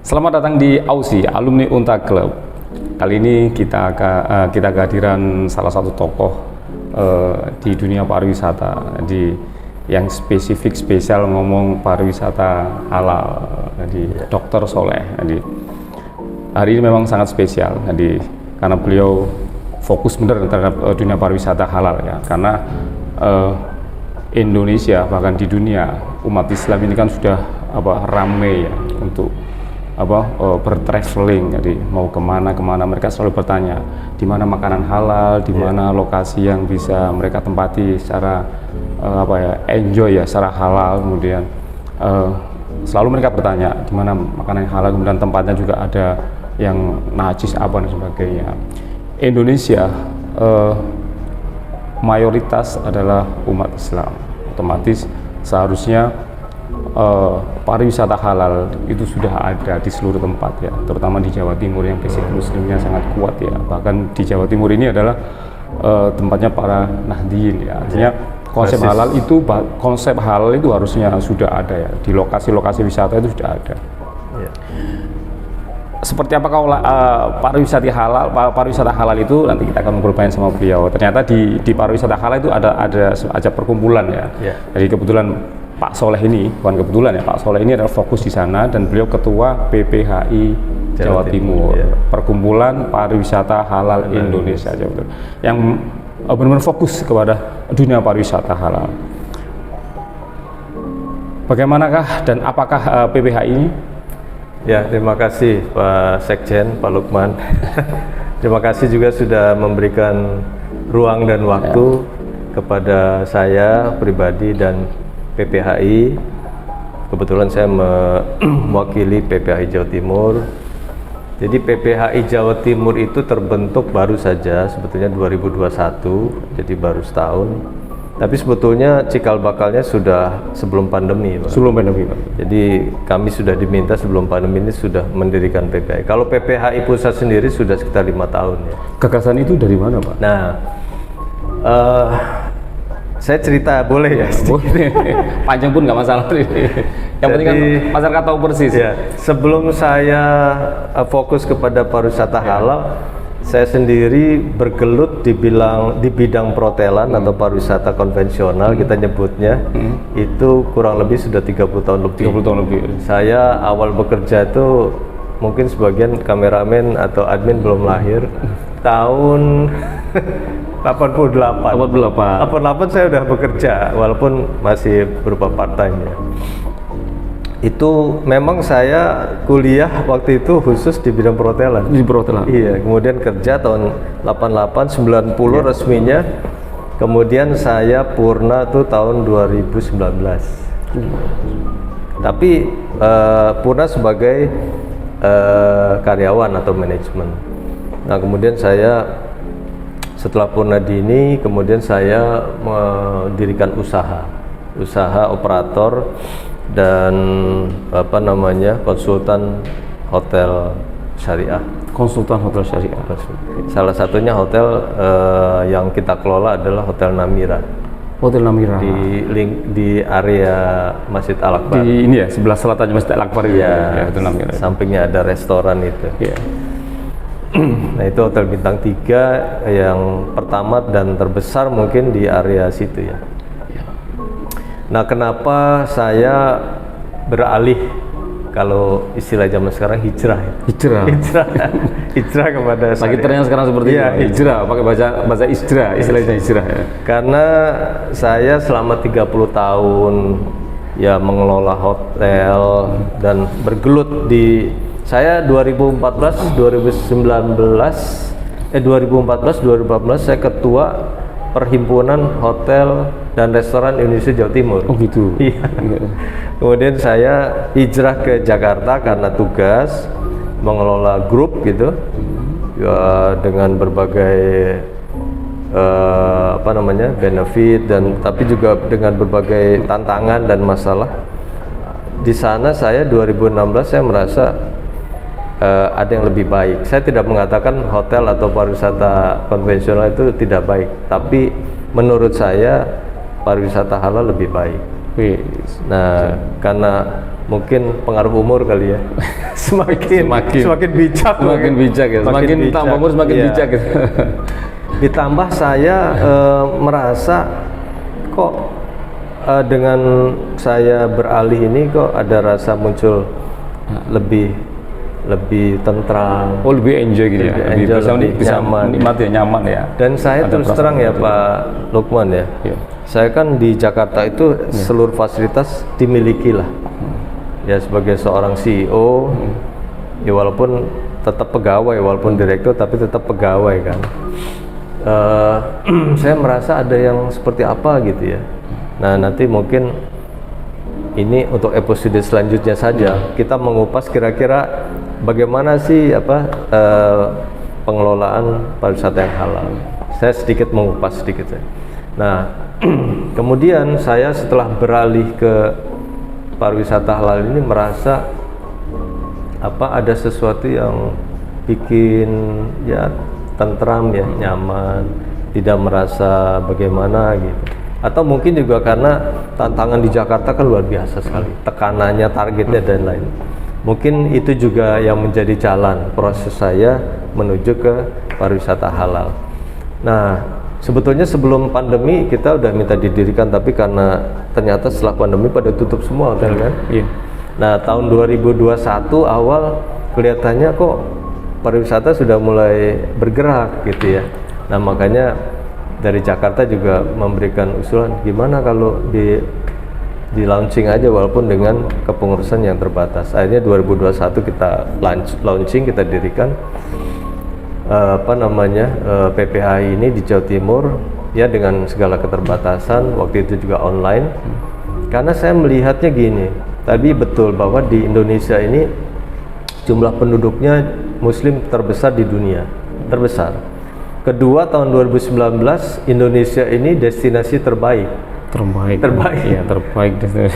Selamat datang di AUSI, Alumni Unta Club. Kali ini kita kehadiran salah satu tokoh di dunia pariwisata, yang spesial ngomong pariwisata halal, Dr. Soleh. Hari ini memang sangat spesial, karena beliau fokus benar terhadap dunia pariwisata halal ya. Karena Indonesia bahkan di dunia umat Islam ini kan sudah ramai ya untuk bertraveling, jadi mau kemana mereka selalu bertanya di mana makanan halal, di mana lokasi yang bisa mereka tempati secara enjoy ya, secara halal. Kemudian selalu mereka bertanya di mana makanan yang halal, kemudian tempatnya juga ada yang najis dan sebagainya. Indonesia mayoritas adalah umat Islam, otomatis seharusnya pariwisata halal itu sudah ada di seluruh tempat ya, terutama di Jawa Timur yang basic muslimnya sangat kuat ya. Bahkan di Jawa Timur ini adalah tempatnya para Nahdien ya. Artinya konsep halal itu harusnya sudah ada ya, di lokasi-lokasi wisata itu sudah ada. Seperti apakah pariwisata halal itu, nanti kita akan ngobrol sama beliau. Ternyata di pariwisata halal itu ada perkumpulan ya. Jadi kebetulan Pak Soleh ini, bukan kebetulan ya, Pak Soleh ini adalah fokus di sana dan beliau ketua PPHI Jawa Timur, Perkumpulan Pariwisata Halal Indonesia Jawa Timur, yang benar-benar fokus kepada dunia pariwisata halal. Bagaimanakah dan apakah PPHI ini? Ya, terima kasih Pak Sekjen, Pak Lukman. Terima kasih juga sudah memberikan ruang dan waktu kepada saya pribadi dan PPHI. Kebetulan saya mewakili PPHI Jawa Timur. Jadi PPHI Jawa Timur itu terbentuk baru saja sebetulnya 2021, jadi baru setahun. Tapi sebetulnya cikal bakalnya sudah sebelum pandemi, Pak. Sebelum pandemi, Pak. Jadi kami sudah diminta sebelum pandemi ini sudah mendirikan PPHI. Kalau PPHI pusat sendiri sudah sekitar 5 tahun ya. Gagasan itu dari mana, Pak? Nah, saya cerita boleh ya? Boleh. Panjang pun nggak masalah. Yang penting kan masyarakat tahu persis. Ya, sebelum saya fokus kepada pariwisata halal, saya sendiri bergelut di bidang perhotelan atau pariwisata konvensional, kita nyebutnya. Itu kurang lebih sudah 30 tahun lebih. 30 tahun lebih. Saya awal bekerja itu mungkin sebagian kameramen atau admin belum lahir. Tahun 88 saya udah bekerja, walaupun masih berupa part time ya. Itu memang saya kuliah waktu itu khusus di bidang perhotelan. Di perhotelan. Iya, kemudian kerja tahun 88, 90 resminya. Kemudian saya purna tuh tahun 2019. Tapi purna sebagai karyawan atau manajemen. Nah, kemudian saya setelah purna dini, kemudian saya mendirikan usaha operator dan konsultan hotel syariah. Konsultan hotel syariah. Salah satunya hotel yang kita kelola adalah Hotel Namira. Hotel Namira di area Masjid Al-Akbar. Di ini ya, sebelah selatan Masjid Al-Akbar ya, Hotel Namira. Sampingnya ada restoran itu. Ya. Nah, itu hotel bintang 3 yang pertama dan terbesar mungkin di area situ ya. Nah, kenapa saya beralih, kalau istilah zaman sekarang hijrah kepada lagi trennya sekarang seperti itu. Hijrah, pakai bahasa istilahnya hijrah ya. Karena saya selama 30 tahun ya mengelola hotel dan bergelut saya 2014 2014 saya ketua Perhimpunan Hotel dan Restoran Indonesia Jawa Timur. Oh gitu. Iya. Kemudian saya hijrah ke Jakarta karena tugas mengelola grup gitu, ya, dengan berbagai benefit dan tapi juga dengan berbagai tantangan dan masalah. Di sana saya 2016 saya merasa ada yang lebih baik. Saya tidak mengatakan hotel atau pariwisata konvensional itu tidak baik, tapi menurut saya pariwisata halal lebih baik. Wih, Nah, karena mungkin pengaruh umur kali ya, semakin bijak, semakin bijak ya, semakin tambah umur semakin Iya. bijak gitu. Ditambah saya merasa kok dengan saya beralih ini kok ada rasa muncul lebih tentram. Oh, lebih enjoy gitu ya, Lebih enjoy, lebih bisa nyaman. menikmati ya, nyaman ya. Dan saya Ada terus perasaan terang ya gitu. Pak Lukman ya, Iya. saya kan di Jakarta itu seluruh fasilitas dimiliki lah. Ya sebagai seorang CEO, ya walaupun tetap pegawai, walaupun direktur tapi tetap pegawai kan. Saya merasa ada yang seperti apa gitu ya. Nah nanti mungkin ini untuk episode selanjutnya saja kita mengupas kira-kira bagaimana sih pengelolaan pariwisata yang halal. Saya sedikit mengupas sedikit ya. Nah kemudian saya setelah beralih ke pariwisata halal ini merasa ada sesuatu yang bikin ya tentram ya, nyaman, tidak merasa bagaimana gitu. Atau mungkin juga karena tantangan di Jakarta kan luar biasa sekali, tekanannya, targetnya dan lain. Mungkin itu juga yang menjadi jalan proses saya menuju ke pariwisata halal. Nah, sebetulnya sebelum pandemi kita udah minta didirikan, tapi karena ternyata setelah pandemi pada tutup semua hotel kan. Iya. Nah, tahun 2021 awal kelihatannya kok pariwisata sudah mulai bergerak gitu ya. Nah, makanya dari Jakarta juga memberikan usulan gimana kalau di launching aja walaupun dengan kepengurusan yang terbatas. Akhirnya 2021 kita launching, kita dirikan PPHI ini di Jawa Timur ya dengan segala keterbatasan, waktu itu juga online. Karena saya melihatnya gini, tadi betul bahwa di Indonesia ini jumlah penduduknya muslim terbesar di dunia, terbesar. Kedua, tahun 2019 Indonesia ini destinasi terbaik. Iya,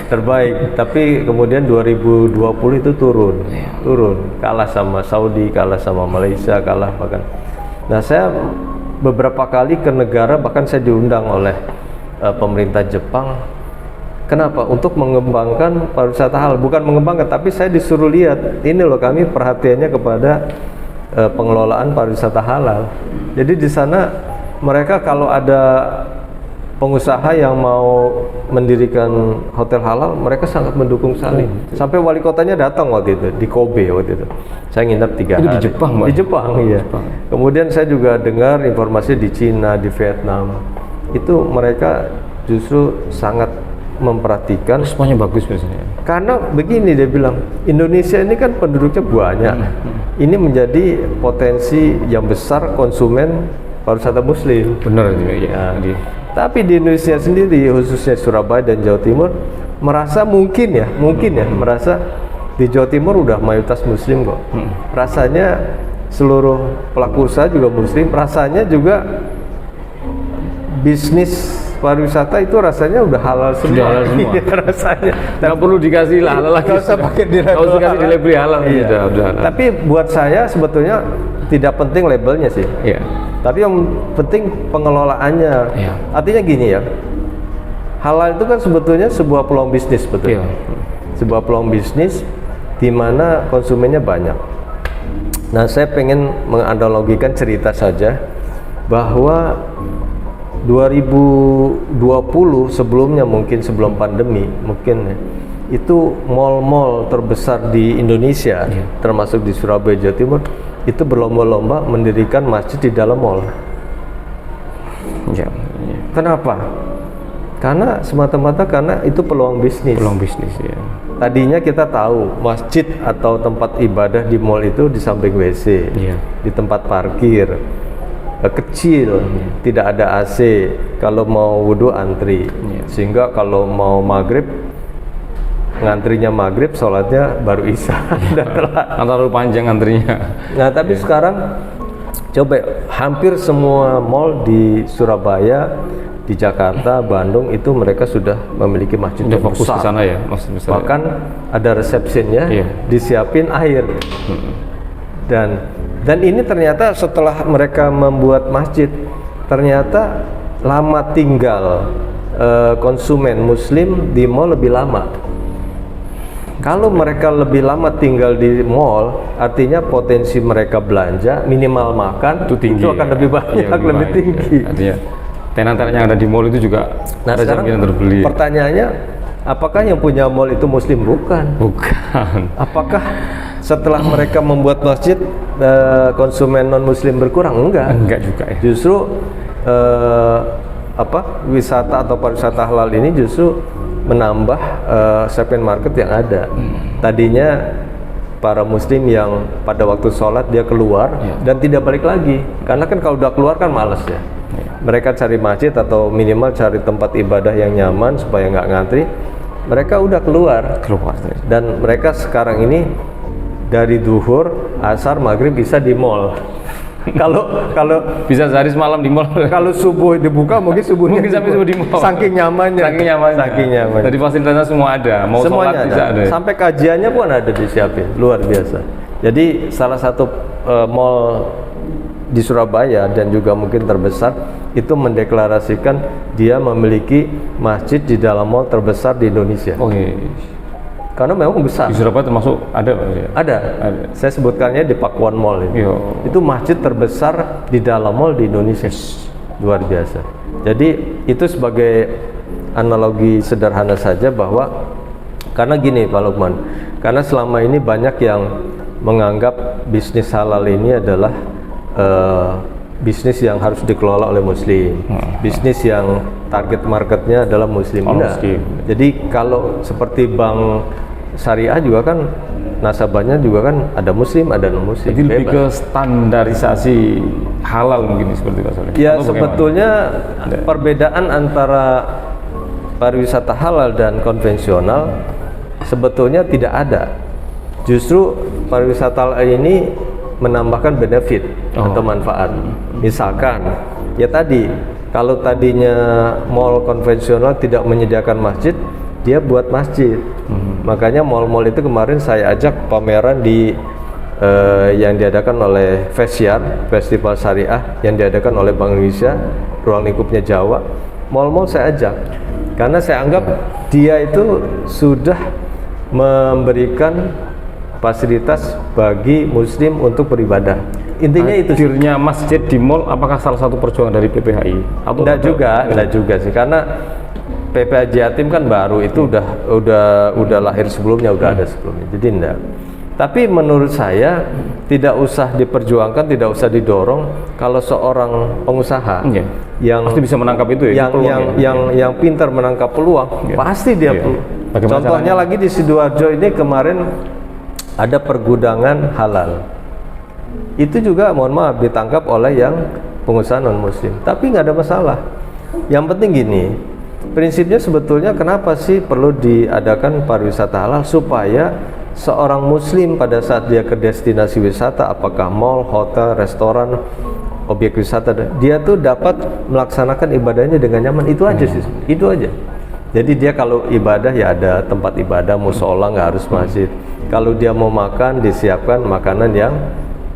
Terbaik. Tapi kemudian 2020 itu turun, kalah sama Saudi, kalah sama Malaysia, kalah bahkan. Nah, saya beberapa kali ke negara, bahkan saya diundang oleh pemerintah Jepang. Kenapa? Untuk mengembangkan pariwisata halal. Bukan mengembangkan, tapi saya disuruh lihat, ini loh kami perhatiannya kepada pengelolaan pariwisata halal. Jadi di sana mereka kalau ada pengusaha yang mau mendirikan hotel halal, mereka sangat mendukung sekali. Sampai wali kotanya datang waktu itu di Kobe waktu itu. Saya nginep 3 hari. Di Jepang, Mbak? Di Jepang, iya. Kemudian saya juga dengar informasi di Cina, di Vietnam. Itu mereka justru sangat memperhatikan. Semuanya bagus biasanya. Karena begini dia bilang, Indonesia ini kan penduduknya banyak. Ini menjadi potensi yang besar konsumen pariwisata muslim. Benar juga ya. Tapi di Indonesia sendiri, khususnya Surabaya dan Jawa Timur, merasa mungkin ya, merasa di Jawa Timur udah mayoritas muslim kok. Rasanya seluruh pelaku usaha juga muslim, rasanya juga bisnis pariwisata itu rasanya udah halal semua. Sudah halal semua. Rasanya. Nggak perlu dikasih lah halal lagi. Nggak usah pakai di Nggak usah dikasih di label halal. Iya. Udah halal. Tapi buat saya sebetulnya tidak penting labelnya sih. Iya. Tapi yang penting pengelolaannya. Iya. Artinya gini ya, halal itu kan sebetulnya sebuah peluang bisnis, betul? Iya. Sebuah peluang bisnis di mana konsumennya banyak. Nah, saya pengen menganalogikan cerita saja bahwa 2020 sebelumnya, mungkin sebelum pandemi, mungkin ya, itu mal-mal terbesar di Indonesia, termasuk di Surabaya, Jawa Timur, itu berlomba-lomba mendirikan masjid di dalam mal. Ya. Kenapa? Karena semata-mata karena itu peluang bisnis. Peluang bisnis ya. Tadinya kita tahu masjid atau tempat ibadah di mal itu di samping WC, di tempat parkir kecil, tidak ada AC, kalau mau wudhu antri, sehingga kalau mau maghrib ngantrinya maghrib, sholatnya baru isya. Terlalu panjang antrinya. Nah, tapi sekarang coba hampir semua mall di Surabaya, di Jakarta, Bandung itu mereka sudah memiliki masjid Udah yang fokus besar. ke sana ya, masjid besar. Bahkan ada resepsinya, disiapin air. Dan ini ternyata setelah mereka membuat masjid, ternyata lama tinggal konsumen Muslim di mall lebih lama. Kalau mereka lebih lama tinggal di mall, artinya potensi mereka belanja, minimal makan itu akan lebih banyak, lebih tinggi. Artinya tenan-tenan yang ada di mall itu juga ada jaminan terbeli. Pertanyaannya, apakah yang punya mall itu Muslim? Bukan. Apakah setelah mereka membuat masjid, konsumen non Muslim berkurang? Enggak juga ya. Justru wisata atau pariwisata halal ini justru menambah segmen market yang ada. Tadinya para Muslim yang pada waktu sholat dia keluar dan tidak balik lagi, karena kan kalau udah keluar kan males ya. Mereka cari masjid atau minimal cari tempat ibadah yang nyaman supaya nggak ngantri. Mereka udah keluar. Dan mereka sekarang ini dari duhur, asar, maghrib bisa di mall. Kalau bisa sehari semalam di mall. Kalau subuh dibuka mungkin sampai subuh di mall. Saking nyamannya. Jadi fasilitasnya semua ada. Mau semuanya sholat bisa ada. Sampai kajiannya pun ada disiapin. Luar biasa. Jadi salah satu mall di Surabaya dan juga mungkin terbesar itu mendeklarasikan dia memiliki masjid di dalam mall terbesar di Indonesia. Karena memang besar. Di Surabaya termasuk ada. Saya sebutkannya di Pakuan Mall ini. Itu masjid terbesar di dalam mall di Indonesia. Luar biasa. Jadi itu sebagai analogi sederhana saja bahwa karena gini Pak Lukman, karena selama ini banyak yang menganggap bisnis halal ini adalah bisnis yang harus dikelola oleh Muslim, bisnis yang target marketnya adalah Muslim. Jadi kalau seperti bank syariah juga kan nasabahnya juga kan ada Muslim, ada non Muslim. Jadi lebih ke standarisasi halal mungkin seperti Pak Soleh. Ya sebetulnya perbedaan antara pariwisata halal dan konvensional sebetulnya tidak ada. Justru pariwisata halal ini menambahkan benefit atau manfaat. Misalkan ya tadi, kalau tadinya mall konvensional tidak menyediakan masjid, dia buat masjid. Makanya mall-mall itu kemarin saya ajak pameran di yang diadakan oleh FESYAR, Festival Syariah yang diadakan oleh Bank Indonesia, ruang lingkupnya Jawa. Mall-mall saya ajak karena saya anggap dia itu sudah memberikan fasilitas bagi Muslim untuk beribadah. Intinya itu. Hadirnya masjid di mall apakah salah satu perjuangan dari PPHI? Atau enggak juga sih, karena PPH Jatim kan baru, itu udah lahir sebelumnya, udah ada sebelumnya. Jadi enggak. Tapi menurut saya tidak usah diperjuangkan, tidak usah didorong kalau seorang pengusaha yang pasti bisa menangkap itu ya. Yang pintar menangkap peluang, pasti dia. Contohnya lagi di Sidoarjo ini kemarin ada pergudangan halal. Itu juga mohon maaf ditangkap oleh yang pengusaha non Muslim, tapi nggak ada masalah. Yang penting gini, prinsipnya sebetulnya kenapa sih perlu diadakan pariwisata halal? Supaya seorang Muslim pada saat dia ke destinasi wisata, apakah mall, hotel, restoran, objek wisata, dia tuh dapat melaksanakan ibadahnya dengan nyaman. Itu aja sih, itu aja. Jadi dia kalau ibadah ya ada tempat ibadah, musola, nggak harus masjid. Kalau dia mau makan, disiapkan makanan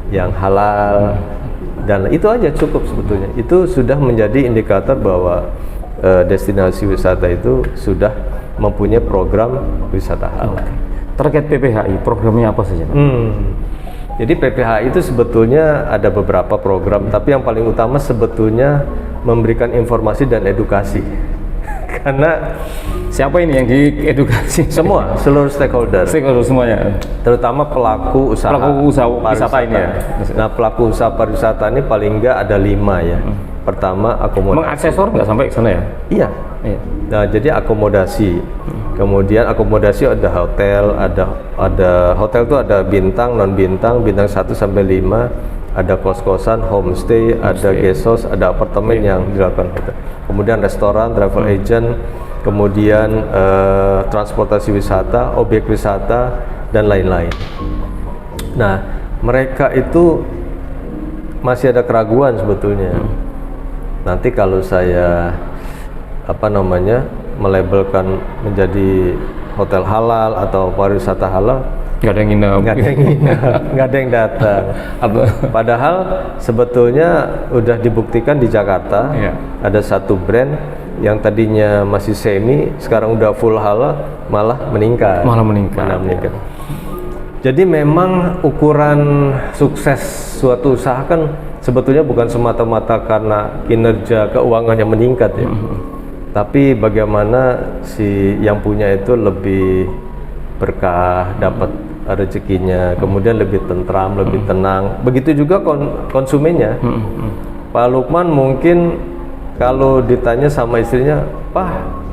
yang halal, dan itu aja cukup sebetulnya. Itu sudah menjadi indikator bahwa destinasi wisata itu sudah mempunyai program wisata halal. Terkait PPHI, programnya apa saja? Jadi PPHI itu sebetulnya ada beberapa program, tapi yang paling utama sebetulnya memberikan informasi dan edukasi. Karena siapa ini yang diedukasi? Semua, seluruh stakeholder. Stakeholder semuanya. Terutama pelaku usaha wisata ini ya. Nah, pelaku usaha pariwisata ini paling enggak ada 5 ya. Pertama, akomodasi. Mengaksesor nggak sampai ke sana ya? Iya. Nah, jadi akomodasi. Kemudian akomodasi ada hotel, ada hotel itu ada bintang, non bintang, bintang 1 sampai 5, ada kos-kosan, homestay, ada guest house, ada apartemen yang dilakukan hotel. Kemudian restoran, travel agent, kemudian transportasi wisata, objek wisata, dan lain-lain. Nah, mereka itu masih ada keraguan sebetulnya. Nanti kalau saya melabelkan menjadi hotel halal atau pariwisata halal, nggak ada yang nginep, nggak ada yang datang. Padahal sebetulnya udah dibuktikan di Jakarta ada satu brand yang tadinya masih semi, sekarang udah full halal, malah meningkat. Malah meningkat. Jadi memang ukuran sukses suatu usaha kan sebetulnya bukan semata-mata karena kinerja keuangannya meningkat ya. Tapi bagaimana si yang punya itu lebih berkah, dapat rezekinya, kemudian lebih tentram, lebih tenang. Begitu juga konsumennya. Pak Lukman mungkin kalau ditanya sama istrinya, "Pak,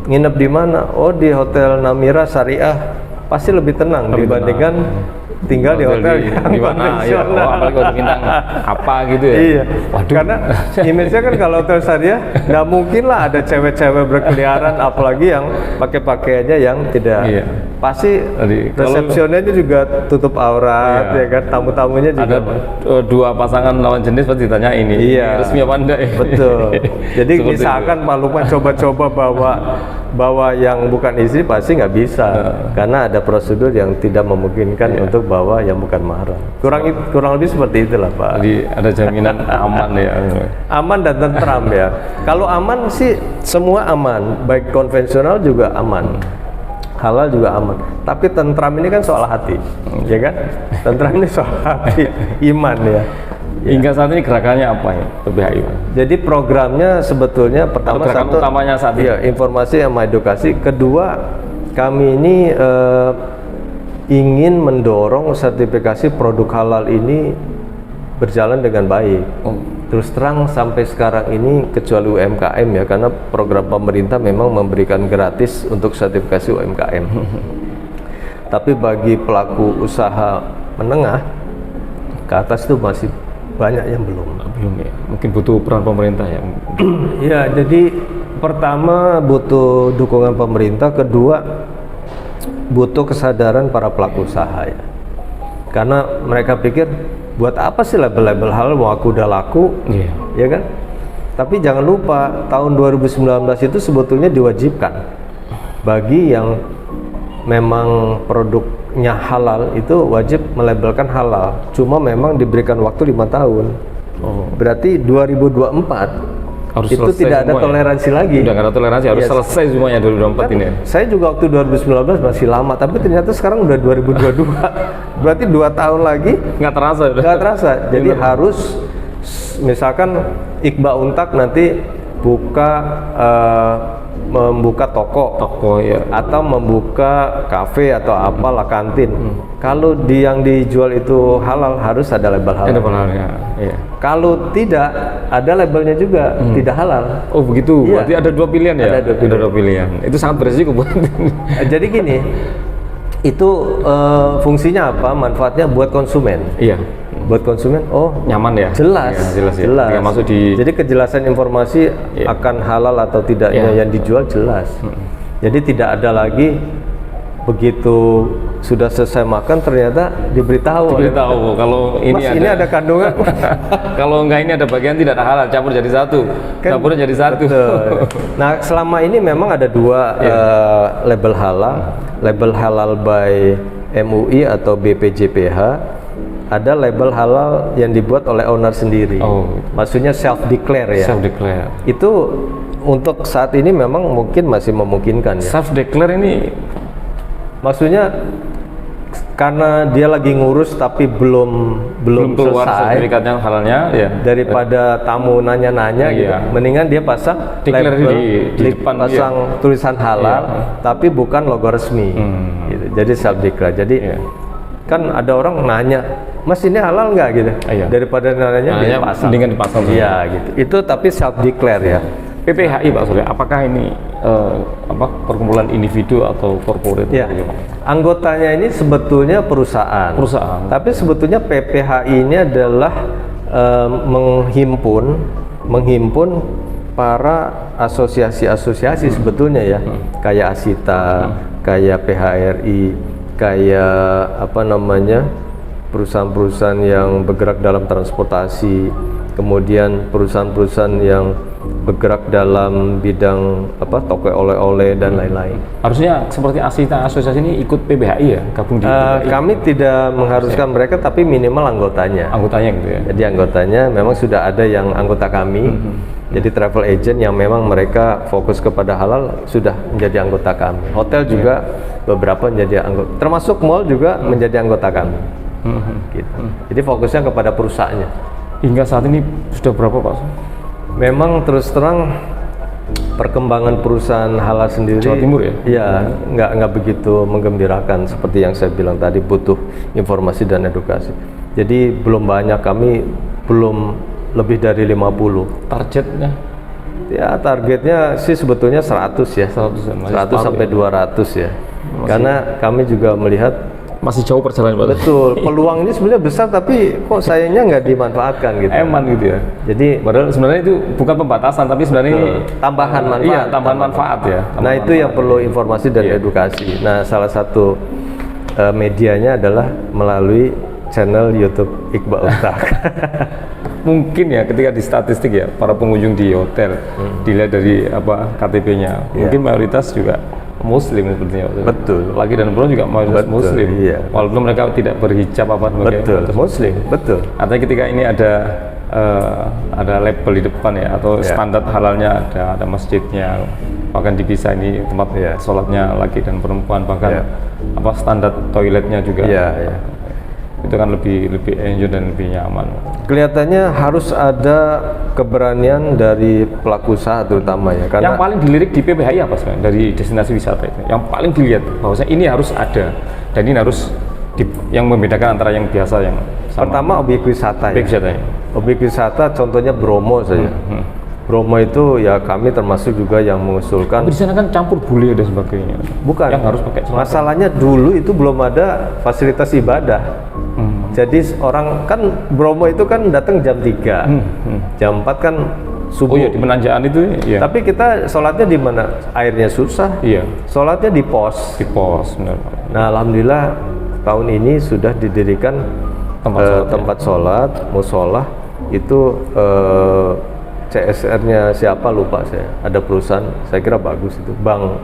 nginep di mana?" "Oh, di Hotel Namira Syariah." Pasti lebih tenang dibandingkan tinggal di hotel di mana ya, apalagi kalau bintang apa gitu ya. Iya. Waduh. Karena image-nya kan kalau hotel syariah nggak mungkin lah ada cewek-cewek berkeliaran, apalagi yang pakai pakaiannya yang tidak. Iya. Pasti resepsionnya juga tutup aurat, ya kan, tamu-tamunya juga. Ada dua pasangan lawan jenis pasti ditanya ini. Iya. Resmi apa enggak? Betul. Jadi misalkan Pak Lukman coba-coba bawa yang bukan istri, pasti nggak bisa, karena ada prosedur yang tidak memungkinkan untuk bawa yang bukan mahram. Kurang lebih seperti itulah Pak. Jadi ada jaminan aman ya. Aman dan tentram ya. Kalau aman sih semua aman, baik konvensional juga aman, halal juga aman. Tapi tentram ini kan soal hati, ya kan? Tentram ini soal hati, iman ya. Hingga saat ini gerakannya apa ya PPHI? Jadi programnya sebetulnya pertama satu utamanya saat ini. Ya, informasi sama edukasi. Kedua, kami ini ingin mendorong sertifikasi produk halal ini berjalan dengan baik. Terus terang sampai sekarang ini kecuali UMKM ya, karena program pemerintah memang memberikan gratis untuk sertifikasi UMKM. Tapi bagi pelaku usaha menengah ke atas itu masih banyak yang belum ya. Mungkin butuh peran pemerintah ya. Ya, jadi pertama butuh dukungan pemerintah, kedua butuh kesadaran para pelaku usaha ya. Karena mereka pikir buat apa sih label-label halal, mau aku udah laku, ya kan? Tapi jangan lupa tahun 2019 itu sebetulnya diwajibkan bagi yang memang produknya halal itu wajib melabelkan halal. Cuma memang diberikan waktu 5 tahun. Berarti 2024 harus itu tidak ada toleransi lagi. Udah nggak ada toleransi, harus selesai semuanya 2024 kan, ini. Saya juga waktu 2019 masih lama, tapi ternyata sekarang udah 2022. Berarti 2 tahun lagi nggak terasa. Nggak terasa. Jadi harus misalkan Iqbal Untak nanti membuka toko ya, atau membuka kafe atau apalah kantin. Kalau yang dijual itu halal harus ada label halal. Iya. Kalau tidak ada labelnya juga tidak halal. Oh begitu. Berarti ada 2 pilihan ya. Ada dua pilihan. Itu sangat beresiko buat. Jadi gini, itu fungsinya apa? Manfaatnya buat konsumen. Iya. Buat konsumen, nyaman ya. Jelas. Ya. Masuk Jadi kejelasan informasi akan halal atau tidaknya yang dijual jelas. Jadi tidak ada lagi begitu sudah selesai makan ternyata diberitahu kalau ini ada kandungan. Kalau enggak ini ada bagian tidak ada halal, campur jadi satu. Campurnya jadi satu. Betul. Nah, selama ini memang ada 2 label halal by MUI atau BPJPH. Ada label halal yang dibuat oleh owner sendiri. Maksudnya self declare ya. Self declare. Itu untuk saat ini memang mungkin masih memungkinkan ya. Self declare ini maksudnya karena dia lagi ngurus tapi belum keluar selesai sertifikatnya halalnya ya. Daripada tamu nanya-nanya gitu. Mendingan dia pasang declare label di depan pasang tulisan halal tapi bukan logo resmi. Gitu. Jadi self declare. Jadi kan ada orang nanya, "Mas ini halal nggak?" gitu. Daripada nanya dipasang. Mendingan dipasang. Iya gitu. Itu tapi self declare ya. PPHI Pak Surya, apakah ini perkumpulan individu atau corporate? Ya. Anggotanya ini sebetulnya perusahaan. Tapi sebetulnya PPHI ini adalah menghimpun para asosiasi-asosiasi sebetulnya ya. Kayak Asita, kayak PHRI, kayak perusahaan-perusahaan yang bergerak dalam transportasi, kemudian perusahaan-perusahaan yang bergerak dalam bidang toko oleh-oleh dan lain-lain. Harusnya seperti Asita asosiasi ini ikut PPHI ya, gabung di PPHI. Kami tidak mengharuskan mereka, tapi minimal anggotanya. Anggotanya gitu ya. Jadi anggotanya memang sudah ada yang anggota kami. Jadi travel agent yang memang mereka fokus kepada halal sudah menjadi anggota kami. Hotel juga beberapa menjadi anggota, termasuk mall juga menjadi anggota kami. Gitu. Jadi fokusnya kepada perusahaannya. Hingga saat ini sudah berapa Pak? Memang terus terang perkembangan perusahaan halal sendiri Jawa Timur ya? Iya, nggak begitu menggembirakan seperti yang saya bilang tadi, butuh informasi dan edukasi. Jadi belum banyak, kami belum lebih dari 50. Targetnya? Ya targetnya sih sebetulnya 100 ya. 100 sampai 200 ya. Karena kami juga melihat masih jauh perjalanan Pak. betul, peluang ini sebenarnya besar tapi kok sayangnya nggak dimanfaatkan gitu. Eman gitu ya. Jadi Padahal sebenarnya itu bukan pembatasan, tapi sebenarnya ini tambahan manfaat. Iya, tambahan manfaat ya. Nah itu yang perlu informasi dan edukasi. Nah salah satu medianya adalah melalui channel YouTube Iqbal Untak. Mungkin ya ketika di statistik ya para pengunjung di hotel dilihat dari apa KTP-nya, mungkin mayoritas juga Muslim sepertinya. Betul. Laki dan perempuan juga mayoritas Betul, Muslim. iya. Walaupun mereka tidak berhijab apa sebagainya. Betul, Muslim, betul. Artinya ketika ini ada label di depan ya, atau standar halalnya ada masjidnya, bahkan dipisah ini tempat sholatnya laki dan perempuan, bahkan apa standar toiletnya juga. Itu kan lebih enjoy dan lebih nyaman. Kelihatannya harus ada keberanian dari pelaku usaha terutama ya. Karena yang paling dilirik di PPHI apa sebenarnya dari destinasi wisata itu? Yang paling dilihat bahwasanya ini harus ada dan ini harus yang membedakan antara yang biasa yang sama. Pertama objek wisata ya. Objek wisata contohnya Bromo saja. Bromo itu ya kami termasuk juga yang mengusulkan. Tapi di sana kan campur bule dan sebagainya. Bukan. Yang harus pakai celana. Masalahnya dulu itu belum ada fasilitas ibadah. Jadi orang kan Bromo itu kan datang jam 3. Jam 4 kan subuh. Oh iya, di Menanjaan itu ya. Tapi kita sholatnya di mana? Airnya susah. Iya. Sholatnya di pos. Di pos, benar. Nah, alhamdulillah tahun ini sudah didirikan tempat sholat, musola itu CSR-nya siapa lupa saya. Ada perusahaan, saya kira bagus itu.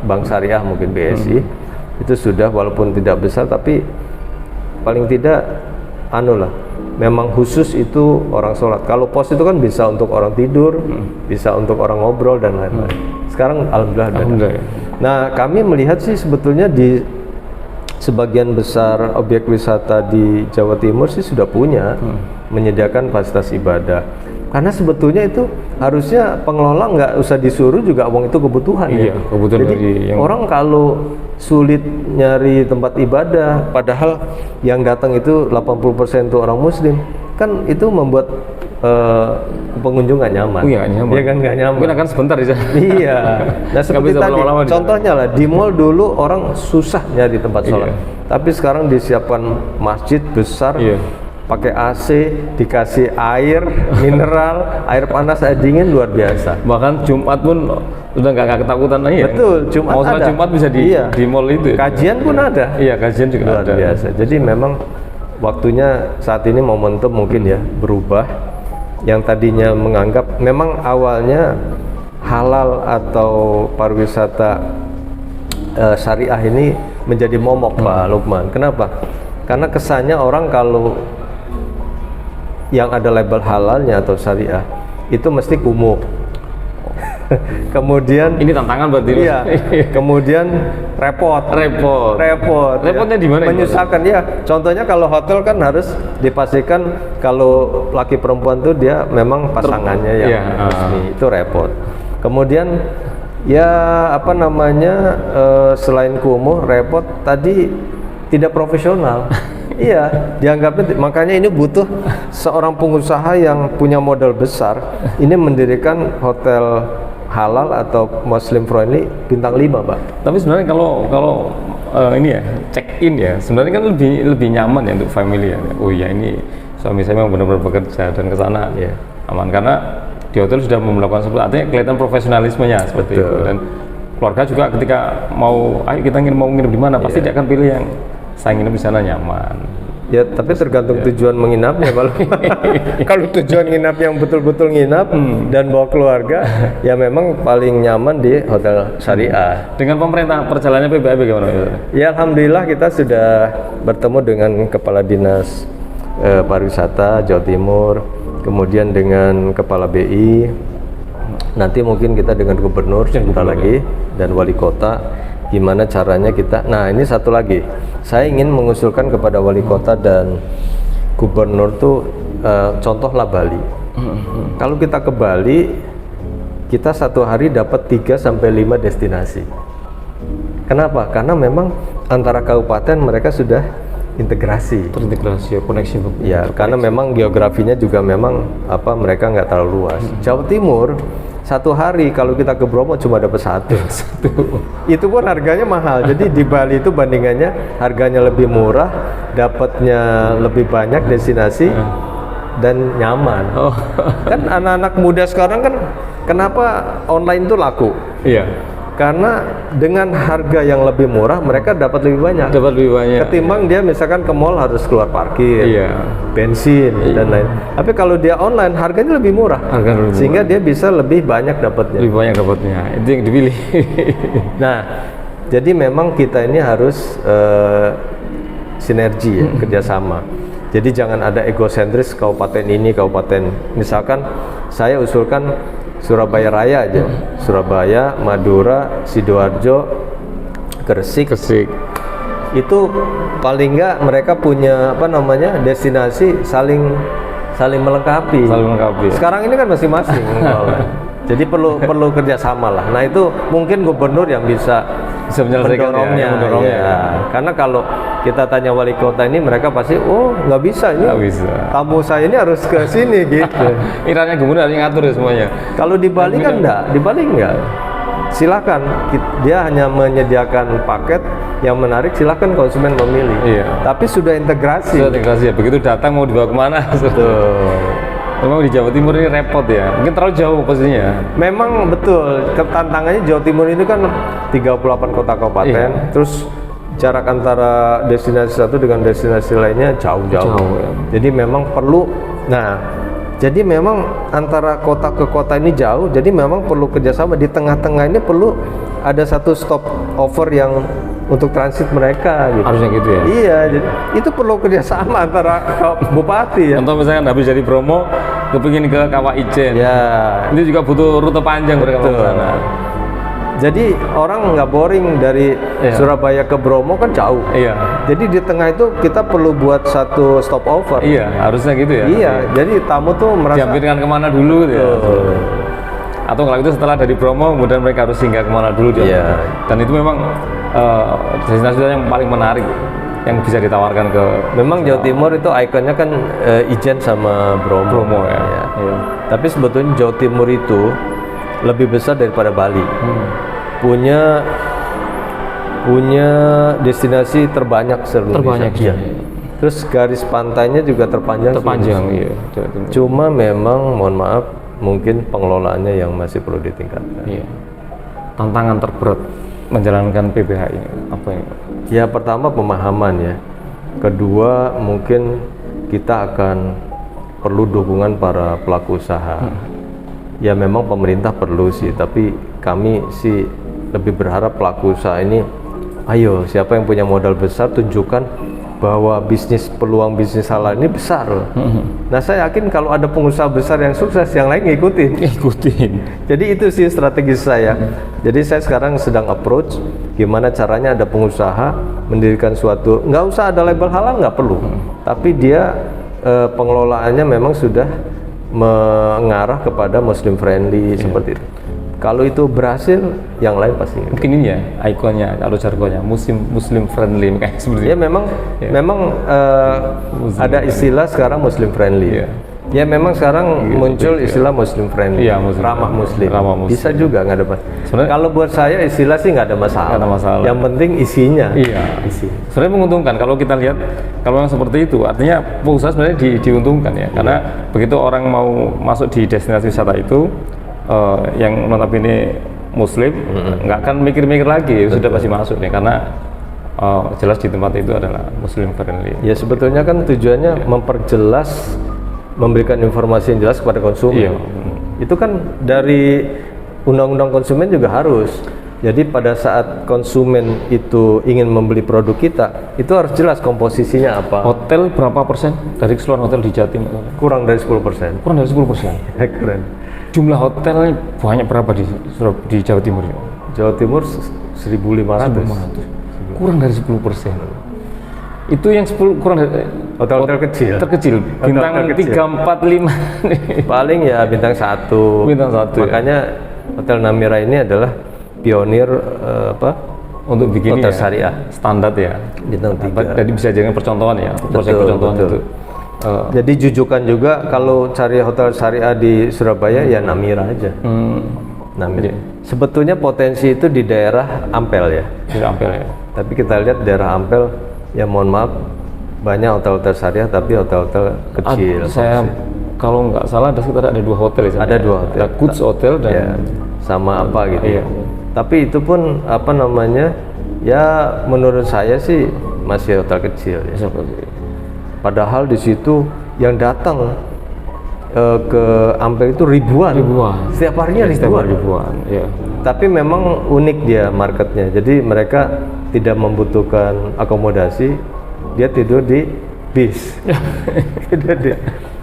Bank Syariah mungkin BSI. Itu sudah walaupun tidak besar tapi paling tidak memang khusus itu orang sholat. Kalau pos itu kan bisa untuk orang tidur, bisa untuk orang ngobrol dan lain-lain. Sekarang alhamdulillah ada. Nah kami melihat sih sebetulnya di sebagian besar objek wisata di Jawa Timur sih sudah punya menyediakan fasilitas ibadah. Karena sebetulnya itu harusnya pengelola nggak usah disuruh juga, uang itu kebutuhan. Iya, ya. kebutuhan. Jadi orang kalau sulit nyari tempat ibadah, padahal yang datang itu 80% itu orang Muslim, kan itu membuat pengunjung nggak nyaman. Iya, nyaman. Iya kan nggak nyaman. Mungkin akan sebentar ya. Iya. Nah seperti tadi, contohnya lah di mall dulu orang susah nyari tempat sholat, tapi sekarang disiapkan masjid besar. Pakai AC, dikasih air mineral, air panas, air dingin, luar biasa. Bahkan Jumat pun udah nggak ketakutan lagi. Betul, Jumat mau ada. Jumat bisa di mall itu. Kajian pun ada. Iya, kajian juga luar ada. Biasa. Jadi memang waktunya saat ini momentum mungkin ya berubah. Yang tadinya menganggap memang awalnya halal atau pariwisata syariah ini menjadi momok Pak Lukman. Kenapa? Karena kesannya orang kalau yang ada label halalnya atau syariah itu mesti kumuh. Kemudian ini tantangan berarti. Iya. Kemudian repotnya di mana? Menyusahkan ya. Contohnya kalau hotel kan harus dipastikan kalau laki perempuan tuh dia memang pasangannya yang resmi. Itu repot. Kemudian selain kumuh, repot tadi tidak profesional. Iya, dianggapnya, makanya ini butuh seorang pengusaha yang punya modal besar. Ini mendirikan hotel halal atau Muslim friendly bintang 5, Pak. Tapi sebenarnya kalau ini ya check in ya, sebenarnya kan lebih nyaman ya untuk family ya. Oh iya, ini suami saya memang benar-benar bekerja dan ke sana aman, karena di hotel sudah melakukan seperti, artinya kelihatan profesionalismenya seperti itu. Dan keluarga juga ketika mau, ayo kita mau nginep di mana, pasti dia akan pilih yang saya nginep di sana nyaman. Ya, tapi tergantung tujuan menginapnya. Kalau tujuan nginap yang betul-betul nginap dan bawa keluarga, ya memang paling nyaman di hotel syariah. Dengan pemerintah perjalanannya PBI bagaimana? Ya, alhamdulillah kita sudah bertemu dengan Kepala Dinas Pariwisata Jawa Timur, kemudian dengan Kepala BI, Nanti mungkin kita dengan gubernur sebentar lagi dan wali kota, gimana caranya kita. Nah ini satu lagi, saya ingin mengusulkan kepada wali kota dan gubernur tuh contohlah Bali. Kalau kita ke Bali, kita satu hari dapat 3 sampai 5 destinasi. Kenapa? Karena memang antara kabupaten mereka sudah integrasi. Terintegrasi ya, koneksi. Ya, karena memang geografinya juga memang mereka nggak terlalu luas. Jawa Timur satu hari kalau kita ke Bromo cuma dapat satu. Itu pun harganya mahal. Jadi di Bali itu bandingannya harganya lebih murah, dapatnya lebih banyak destinasi dan nyaman. Kan anak-anak muda sekarang kan kenapa online itu laku? Iya. Karena dengan harga yang lebih murah mereka dapat lebih banyak. Dapat lebih banyak. Ketimbang dia misalkan ke mall harus keluar parkir, bensin dan lain. Tapi kalau dia online harganya lebih murah. Sehingga dia bisa lebih banyak dapatnya. Lebih banyak dapatnya. Itu yang dipilih. Nah, jadi memang kita ini harus sinergi ya, kerjasama. Jadi jangan ada egosentris kabupaten ini, kabupaten. Misalkan saya usulkan Surabaya Raya aja, Surabaya, Madura, Sidoarjo, Gresik. Itu paling nggak mereka punya destinasi saling melengkapi. Sekarang ini kan masing-masing. Jadi perlu kerjasama lah. Nah itu mungkin gubernur yang bisa mendorongnya. Ya. Karena kalau kita tanya wali kota ini, mereka pasti nggak bisa ini. Tamu saya ini harus ke sini gitu. Iranya gubernur harus ngatur ya semuanya. Kalau di Bali kan enggak, di Bali enggak. Silakan, dia hanya menyediakan paket yang menarik, silakan konsumen memilih. Iya. Tapi sudah integrasi. Ya. Begitu datang mau dibawa kemana? Betul. Memang di Jawa Timur ini repot ya, mungkin terlalu jauh posisinya. Memang betul, tantangannya Jawa Timur ini kan 38 kota kabupaten, terus jarak antara destinasi satu dengan destinasi lainnya jauh-jauh. Ya. Jadi memang perlu, jadi memang antara kota ke kota ini jauh, jadi memang perlu kerjasama. Di tengah-tengah ini perlu ada satu stop over yang untuk transit mereka gitu. Harusnya gitu ya? Iya, jadi itu perlu kerjasama antara bupati ya. Contoh misalnya habis dari Bromo kepingin ke Kawah Ijen, ini juga butuh rute panjang mereka ke sana. Jadi orang nggak boring dari Surabaya ke Bromo kan jauh. Iya. Jadi di tengah itu kita perlu buat satu stop over. Iya, harusnya gitu ya. Iya, jadi tamu tuh merasa diampirkan kemana dulu gitu ya. Atau kalau itu setelah dari Bromo kemudian mereka harus singgah kemana dulu dia. Iya. Dan itu memang destinasi yang paling menarik yang bisa ditawarkan ke. Memang Jawa Timur itu ikonnya kan Ijen sama Bromo ya. Iya. Tapi sebetulnya Jawa Timur itu lebih besar daripada Bali. Punya destinasi terbanyak seluruh Indonesia. Terus garis pantainya juga terpanjang. Iya. Cuma memang mohon maaf mungkin pengelolaannya yang masih perlu ditingkatkan. Iya. Tantangan terberat menjalankan PPH ini apa ini? Ya pertama pemahaman ya. Kedua mungkin kita akan perlu dukungan para pelaku usaha. Ya memang pemerintah perlu sih, tapi kami sih lebih berharap pelaku usaha ini, ayo siapa yang punya modal besar tunjukkan bahwa peluang bisnis halal ini besar loh. Nah saya yakin kalau ada pengusaha besar yang sukses, yang lain ngikutin. Jadi itu sih strategi saya. Jadi saya sekarang sedang approach gimana caranya ada pengusaha mendirikan suatu, nggak usah ada label halal, nggak perlu. Tapi dia pengelolaannya memang sudah mengarah kepada Muslim friendly seperti itu. Kalau itu berhasil, yang lain pasti. Mungkin ini ya ikonnya atau jargonnya Muslim friendly kayak seperti. Ya memang ada istilah sekarang Muslim friendly. Ya memang sekarang muncul istilah Muslim friendly. Ramah Muslim. Bisa juga nggak ada masalah. Kalau buat saya istilah sih nggak ada masalah. Yang penting isinya. Isi. Sebenarnya menguntungkan kalau kita lihat kalau yang seperti itu, artinya pengusaha sebenarnya diuntungkan ya, karena begitu orang mau masuk di destinasi wisata itu. Yang notabene Muslim nggak akan mikir-mikir lagi. Sudah pasti masuk nih karena jelas di tempat itu adalah Muslim friendly. Ya sebetulnya kan tujuannya memperjelas, memberikan informasi yang jelas kepada konsumen. Itu kan dari undang-undang konsumen juga harus. Jadi pada saat konsumen itu ingin membeli produk kita, itu harus jelas komposisinya apa. Hotel berapa persen dari keseluruhan hotel di Jatim? Kurang dari 10%. Kurang dari 10%. Keren. Jumlah hotel banyak berapa di Jawa Timur? Jawa Timur 1.500. 1.500. Kurang dari 10%. Itu yang 10 kurang dari Hotel-hotel kecil. terkecil. Bintang Hotel terkecil. 3, 4, 5. Paling ya bintang 1. Bintang 1. Makanya Hotel Namira ini adalah pionir Untuk bikin hotel ya, syariah standar ya. bintang 3. Jadi bisa jadi percontohan ya. Proses Betul, percontohan betul. itu. Jadi jujukan juga kalau cari hotel syariah di Surabaya ya Namira aja. Namira. Sebetulnya potensi itu di daerah Ampel ya. Di Ampel ya. Tapi kita lihat daerah Ampel ya mohon maaf banyak hotel-hotel syariah tapi hotel-hotel kecil. Saya kalau nggak salah ada 2 hotel ya. Ada 2 hotel. Ada Quds Hotel dan Ya, sama apa gitu. Iya. Tapi itu pun apa namanya? Ya menurut saya sih masih hotel kecil ya. Padahal di situ yang datang ke Ampel itu ribuan. Setiap harinya ribuan. Ya. Tapi memang unik dia marketnya. Jadi mereka tidak membutuhkan akomodasi, dia tidur di bis.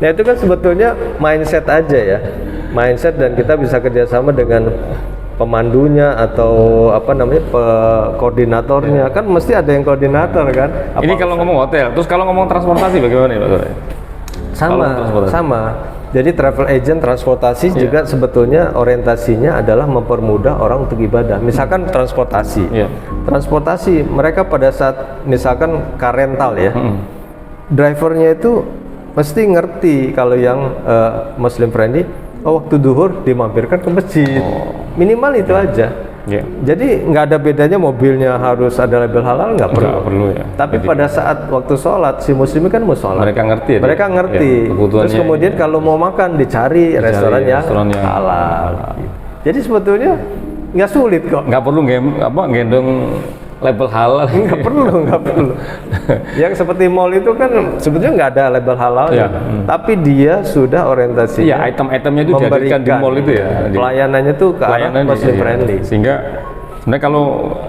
Nah itu kan sebetulnya mindset aja ya, mindset, dan kita bisa kerjasama dengan pemandunya atau apa namanya koordinatornya. Kan mesti ada yang koordinator kan. Ini kalau ngomong hotel, terus kalau ngomong transportasi bagaimana ya Pak Sore? Sama. Jadi travel agent transportasi juga sebetulnya orientasinya adalah mempermudah orang untuk ibadah. Misalkan transportasi, transportasi mereka pada saat misalkan car rental ya, drivernya itu mesti ngerti kalau yang Muslim friendly, waktu duhur dimampirkan ke masjid, minimal itu aja. Jadi nggak ada bedanya mobilnya harus ada label halal, nggak perlu. Ya. Tapi pada saat waktu sholat si muslim kan mau sholat. Mereka ngerti. Ya, mereka ngerti. Terus kemudian kalau mau makan dicari restoran yang halal. Jadi sebetulnya nggak sulit kok. Nggak perlu gendong label halal. Nggak perlu. Yang seperti mall itu kan sebetulnya nggak ada label halal. Tapi dia sudah orientasinya. Iya, item-itemnya itu dihadirkan di mall itu ya. Pelayanannya tuh ke arah muslim friendly. Sehingga sebenarnya kalau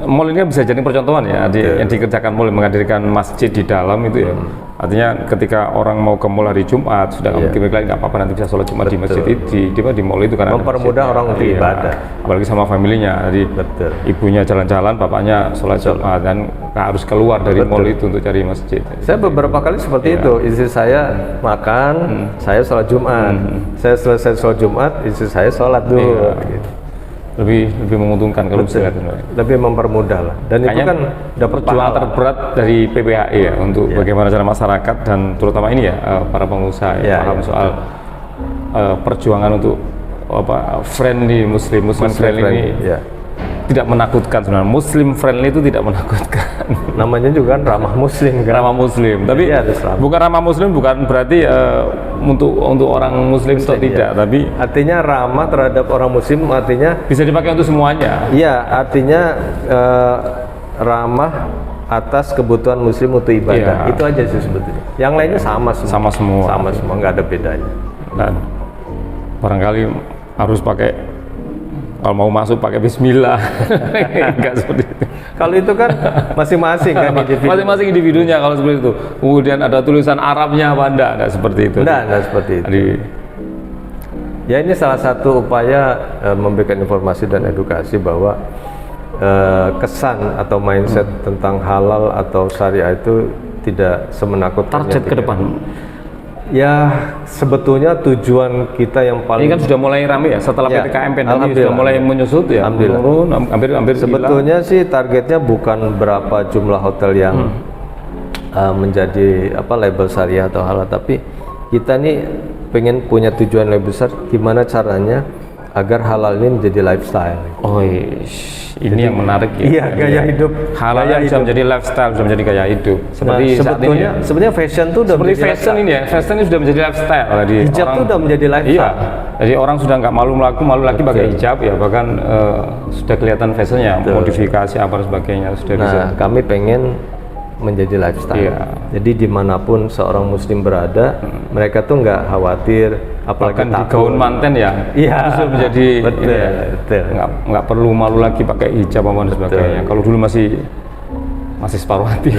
mall ini kan bisa jadi percontohan ya, yang dikerjakan mall menghadirkan masjid di dalam itu ya. Artinya ketika orang mau ke mall hari Jumat sudah mikir lagi nggak apa-apa, nanti bisa sholat Jumat di masjid itu di mall itu karena mempermudah orang untuk ibadah. Apalagi sama familinya, jadi ibunya jalan-jalan, bapaknya sholat Jumat dan harus keluar dari mall itu untuk cari masjid. Saya beberapa kali seperti itu, istri saya makan, saya sholat Jumat, saya selesai sholat Jumat, istri saya sholat dulu. Gitu. Lebih menguntungkan kalau bisa lebih mempermudah lah, dan kayaknya itu kan dapat perjuangan terberat dari PPHI ya untuk bagaimana cara masyarakat dan terutama ini ya para pengusaha paham soal perjuangan untuk friendly muslim friendly ini tidak menakutkan. Sebenarnya muslim friendly itu tidak menakutkan. Namanya juga kan ramah muslim kan? Ramah muslim, tapi bukan ramah muslim bukan berarti untuk orang muslim atau tidak, tapi artinya ramah terhadap orang muslim, artinya bisa dipakai untuk semuanya. Iya, artinya ramah atas kebutuhan muslim untuk ibadah. Itu aja sih sebetulnya. Yang lainnya sama semua, nggak ada bedanya. Dan barangkali harus pakai, kalau mau masuk pakai bismillah. Enggak seperti itu. Kalau itu kan masing-masing kan individu. Masing-masing individunya kalau seperti itu. Kemudian ada tulisan Arabnya apa enggak seperti itu. Enggak seperti itu. Ya ini salah satu upaya memberikan informasi dan edukasi bahwa kesan atau mindset tentang halal atau syariah itu tidak semenakutkan. Target ke depan. Ya sebetulnya tujuan kita yang paling, ini kan sudah mulai ramai ya setelah PPKM pandemi sudah mulai menyusut ya, menurun hampir sebetulnya sih targetnya bukan berapa jumlah hotel yang menjadi label syariah atau halal, tapi kita nih pengen punya tujuan lebih besar, gimana caranya agar halal ini menjadi lifestyle. Ini yang menarik ya. Iya, gaya hidup. Halal bisa menjadi lifestyle, bisa menjadi gaya hidup. Seperti saat ini ya. Sebenarnya fashion tuh udah seperti fashion ini ya. Fashion ini sudah menjadi lifestyle. Hijab tuh udah menjadi lifestyle. Iya. Jadi orang sudah nggak malu lagi pakai hijab ya. Bahkan sudah kelihatan fashionnya, modifikasi apa dan sebagainya sudah bisa. Kami pengen menjadi lifestyle. Jadi dimanapun seorang muslim berada, mereka tuh nggak khawatir, apalagi di gaun manten ya. Itu menjadi nggak perlu malu lagi pakai hijab apa dan sebagainya. Kalau dulu masih separuh hati.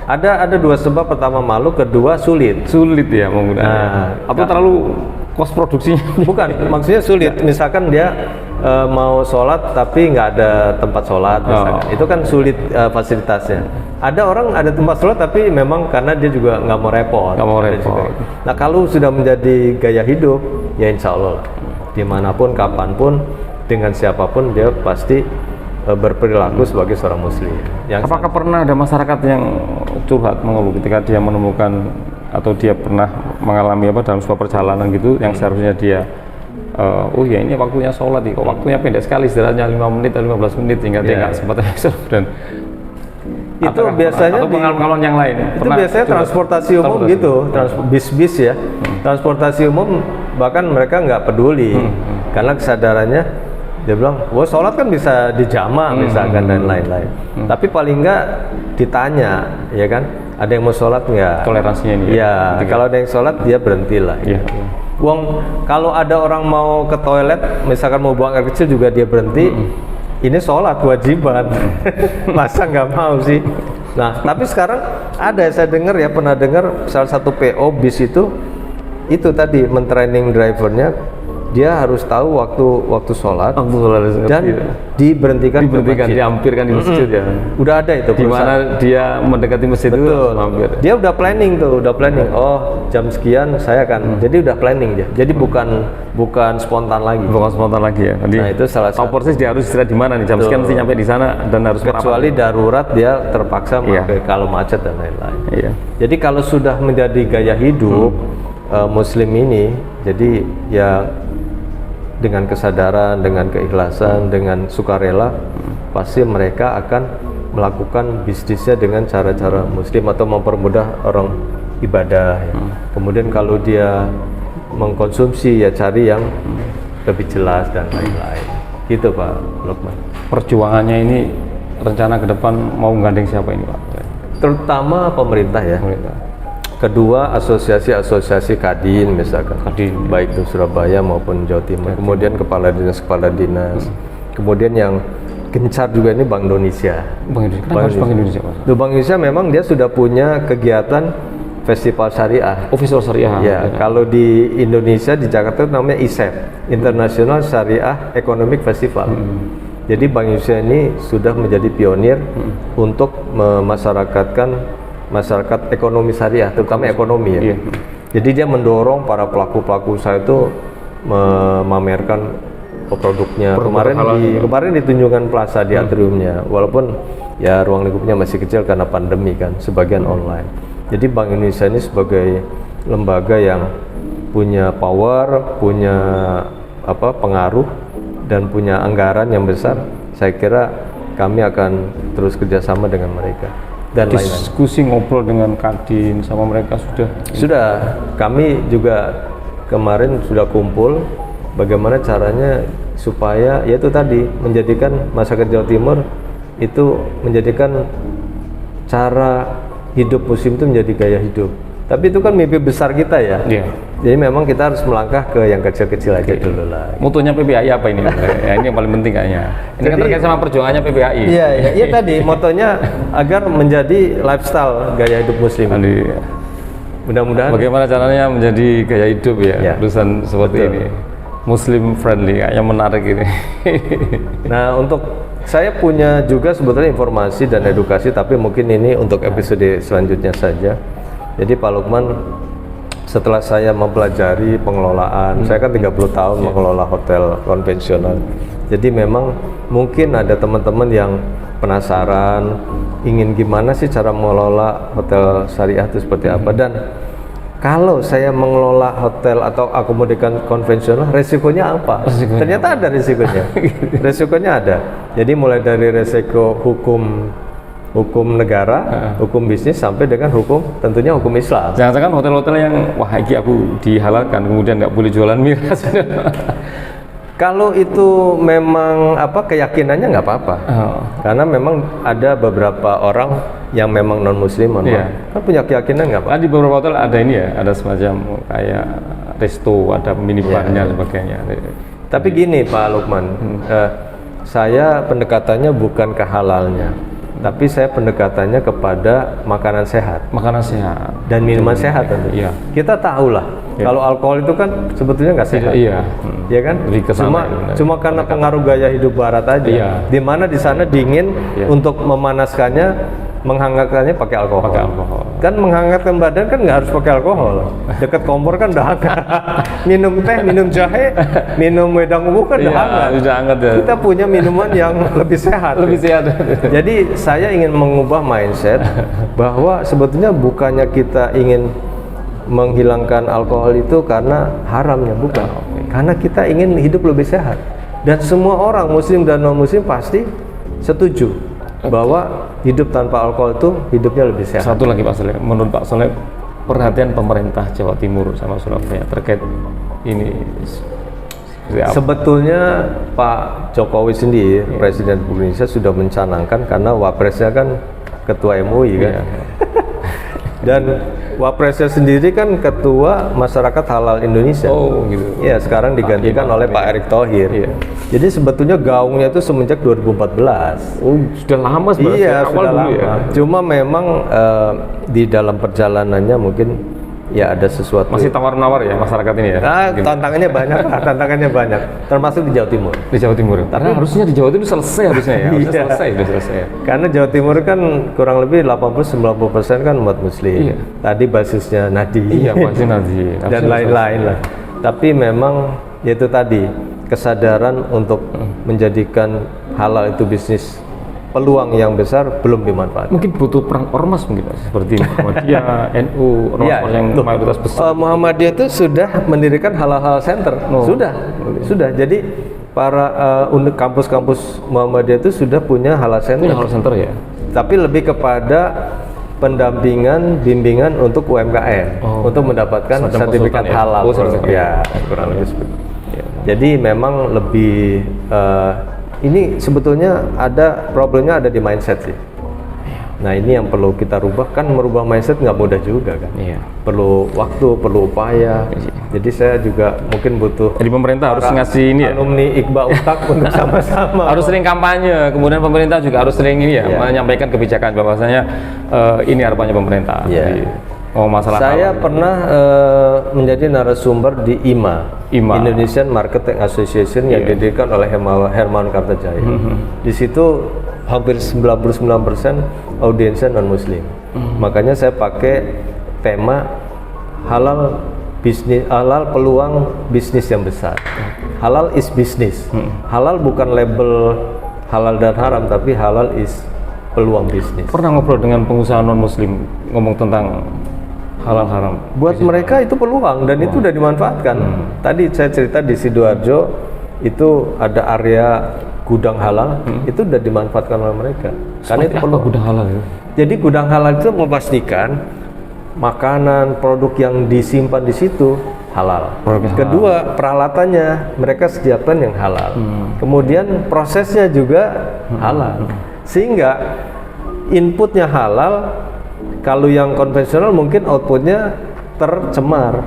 Ada dua sebab, pertama malu, kedua sulit ya menggunakannya. Atau terlalu kos produksinya. Bukan, maksudnya sulit. Misalkan dia mau sholat tapi nggak ada tempat sholat, misalkan. Itu kan sulit fasilitasnya. Ada orang ada tempat sholat tapi memang karena dia juga nggak mau repot. Nggak mau repot. Nah kalau sudah menjadi gaya hidup, ya insya Allah dimanapun, kapanpun, dengan siapapun dia pasti berperilaku sebagai seorang muslim. Apakah pernah ada masyarakat yang curhat mengeluh ketika dia menemukan atau dia pernah mengalami apa dalam sebuah perjalanan gitu yang seharusnya dia oh ya ini waktunya sholat nih, kok waktunya pendek sekali, istirahatnya 5 menit atau 15 menit sehingga dia nggak sempat dan itu biasanya atau pengalaman yang lain itu biasanya transportasi umum gitu, bis-bis ya, transportasi umum, bahkan mereka nggak peduli karena kesadarannya dia bilang, wah sholat kan bisa dijamak misalkan dan lain-lain. Tapi paling nggak ditanya, ya kan, ada yang mau sholat nggak? Toleransinya ini. Ya, kalau ada yang sholat dia berhentilah. Iya. Wong kalau ada orang mau ke toilet, misalkan mau buang air kecil juga dia berhenti. Ini sholat kewajiban, masa nggak mau sih? Nah, tapi sekarang ada, saya dengar ya, pernah dengar salah satu PO bis itu tadi mentraining drivernya, dia harus tahu waktu sholat dan diberhentikan dihampirkan di masjid ya. Udah ada itu. Di mana dia mendekati masjid itu mampir. Dia udah planning tuh, Oh, jam sekian saya akan. Jadi udah planning dia. Jadi bukan spontan lagi. Bukan spontan lagi ya. Nah, itu salah satu. Tahu persis dia harus istirahat di mana nih, jam sekian mesti nyampe di sana dan harus kecuali darurat dia terpaksa kalau macet dan lain-lain. Iya. Jadi kalau sudah menjadi gaya hidup muslim ini, jadi ya dengan kesadaran, dengan keikhlasan, dengan sukarela, pasti mereka akan melakukan bisnisnya dengan cara-cara muslim atau mempermudah orang ibadah. Ya. Kemudian kalau dia mengkonsumsi ya cari yang lebih jelas dan lain-lain. Gitu Pak Lukman. Perjuangannya ini rencana ke depan mau menggandeng siapa ini Pak? Terutama pemerintah ya. Kedua, asosiasi-asosiasi Kadin misalkan, baik di Surabaya maupun Jawa Timur. Kemudian kepala dinas. Kemudian yang gencar juga ini Bank Indonesia. Bank Indonesia. Bank Indonesia memang dia sudah punya kegiatan festival syariah. Festival syariah. Ya, kalau di Indonesia di Jakarta itu namanya ISEF, International Syariah Economic Festival. Jadi Bank Indonesia ini sudah menjadi pionir untuk memasyarakatkan masyarakat ekonomi syariah, terutama ekonomi ya. Jadi dia mendorong para pelaku-pelaku usaha itu memamerkan produknya. Kemarin di Tunjungan Plaza di atriumnya, walaupun ya ruang lingkupnya masih kecil karena pandemi kan, sebagian online. Jadi Bank Indonesia ini sebagai lembaga yang punya power, punya pengaruh dan punya anggaran yang besar. Saya kira kami akan terus kerjasama dengan mereka. Dan diskusi ngobrol dengan Kadin sama mereka sudah kami juga kemarin sudah kumpul bagaimana caranya supaya yaitu tadi menjadikan masyarakat Jawa Timur itu menjadikan cara hidup muslim itu menjadi gaya hidup. Tapi itu kan mimpi besar kita ya. Jadi memang kita harus melangkah ke yang kecil-kecil aja dulu lah. Mutunya PPAI apa ini? Ya, ini yang paling penting kayaknya. Ini kan terkait sama perjuangannya PPAI. Iya tadi motonya agar menjadi lifestyle gaya hidup muslim. Mudah-mudahan. Bagaimana caranya menjadi gaya hidup ya. Urusan seperti ini. Muslim friendly, kayaknya menarik ini. Nah, untuk saya punya juga sebetulnya informasi dan edukasi, tapi mungkin ini untuk episode selanjutnya saja. Jadi Pak Lukman, setelah saya mempelajari pengelolaan, saya kan 30 tahun mengelola hotel konvensional. Jadi memang mungkin ada teman-teman yang penasaran, ingin gimana sih cara mengelola hotel syariah itu seperti apa. Dan kalau saya mengelola hotel atau akomodasi konvensional, resikonya apa? Ternyata ada resikonya. Resikonya ada. Jadi mulai dari resiko hukum negara, hukum bisnis sampai dengan hukum tentunya hukum Islam. Jangan-jangan hotel-hotel yang wah iki aku dihalalkan kemudian nggak boleh jualan miras. Kalau itu memang keyakinannya nggak apa-apa. Karena memang ada beberapa orang yang memang non muslim kan punya keyakinan nggak apa-apa. Di beberapa hotel ada ini ya, ada semacam kayak resto, ada minibarnya sebagainya. Tapi gini Pak Lukman, saya pendekatannya bukan ke halalnya. Tapi saya pendekatannya kepada makanan sehat. Makanan sehat dan minuman sehat tentu. Iya. Kita tahulah Kalau alkohol itu kan sebetulnya nggak sehat. Iya. Ya kan? Lebih ke sana, Cuma karena pengaruh gaya hidup barat aja. Iya. Di mana di sana dingin, untuk memanaskannya, menghangatkannya pakai alkohol. Pakai alkohol. Kan menghangatkan badan kan nggak harus pakai alkohol. Dekat kompor kan udah hangat. Minum teh, minum jahe, minum wedang ungu kan udah hangat. Udah hangat ya. Kita punya minuman yang lebih sehat. Lebih sehat. Jadi saya ingin mengubah mindset bahwa sebetulnya bukannya kita ingin menghilangkan alkohol itu karena haramnya, bukan. Karena kita ingin hidup lebih sehat. Dan semua orang muslim dan non muslim pasti setuju bahwa hidup tanpa alkohol itu hidupnya lebih sehat. Satu lagi Pak Soleh, menurut Pak Soleh perhatian pemerintah Jawa Timur sama Surabaya terkait ini seperti apa? Sebetulnya Pak Jokowi sendiri, Presiden Indonesia sudah mencanangkan karena wapresnya kan Ketua MUI kan. Dan wapresnya sendiri kan Ketua Masyarakat Halal Indonesia. Oh gitu. Ya, sekarang digantikan oleh Pak Erick Thohir. Iya. Jadi sebetulnya gaungnya itu semenjak 2014. Oh, sudah lama sebenarnya. Iya, awal sudah dulu lama. ya. Cuma memang di dalam perjalanannya mungkin ya ada sesuatu. Masih tawar-menawar ya masyarakat ini ya. Tantangannya banyak, tantangannya banyak. Termasuk di Jawa Timur. Di Jawa Timur. Tapi harusnya di Jawa Timur selesai harusnya ya. Harusnya Iya. selesai ya. Karena Jawa Timur kan kurang lebih 80-90% kan umat muslim. Iya. Tadi basisnya Nadi. Iya, pasti nanti. Dan lain-lain lah. Tapi memang yaitu tadi kesadaran untuk menjadikan halal itu bisnis peluang yang besar belum dimanfaatkan. Mungkin butuh perang ormas mungkin Pak, seperti Muhammadiyah, NU, ormas yang mayoritas besar. Muhammadiyah itu sudah mendirikan halal center. Sudah. Jadi para kampus-kampus Muhammadiyah itu sudah punya halal center. Punya halal center ya. Tapi lebih kepada pendampingan, bimbingan untuk UMKM untuk mendapatkan Semacam sertifikat konsultan ya? halal. Oh, sertifikat. Ya, kurang lebih seperti itu. Jadi memang lebih ini sebetulnya problemnya ada di mindset sih. Nah ini yang perlu kita rubah, kan merubah mindset nggak mudah juga kan. Iya. Perlu waktu, perlu upaya. Jadi saya juga mungkin butuh. Jadi pemerintah harus ngasih ini ya. Alumni Iqbal Utak untuk sama-sama. Harus sering kampanye, kemudian pemerintah juga harus sering ini ya, menyampaikan kebijakan bahwasanya ini harapannya pemerintah. Iya. Jadi, masalah Saya pernah menjadi narasumber di IMA, Indonesian Marketing Association yang didirikan oleh Herman Kartajaya. Di situ hampir 99% audiensnya non-muslim. Makanya saya pakai tema halal bisnis, halal peluang bisnis yang besar. Halal is business. Halal bukan label halal dan haram, tapi halal is peluang bisnis. Pernah ngobrol dengan pengusaha non-muslim ngomong tentang halal haram. Buat mereka itu peluang dan itu udah dimanfaatkan. Tadi saya cerita di Sidoarjo itu ada area gudang halal, itu udah dimanfaatkan oleh mereka. Karena itu Apa gudang halal ya? Jadi gudang halal itu memastikan makanan, produk yang disimpan di situ halal. Kedua, peralatannya mereka sediakan yang halal. Kemudian prosesnya juga halal. Sehingga inputnya halal. Kalau yang konvensional mungkin outputnya tercemar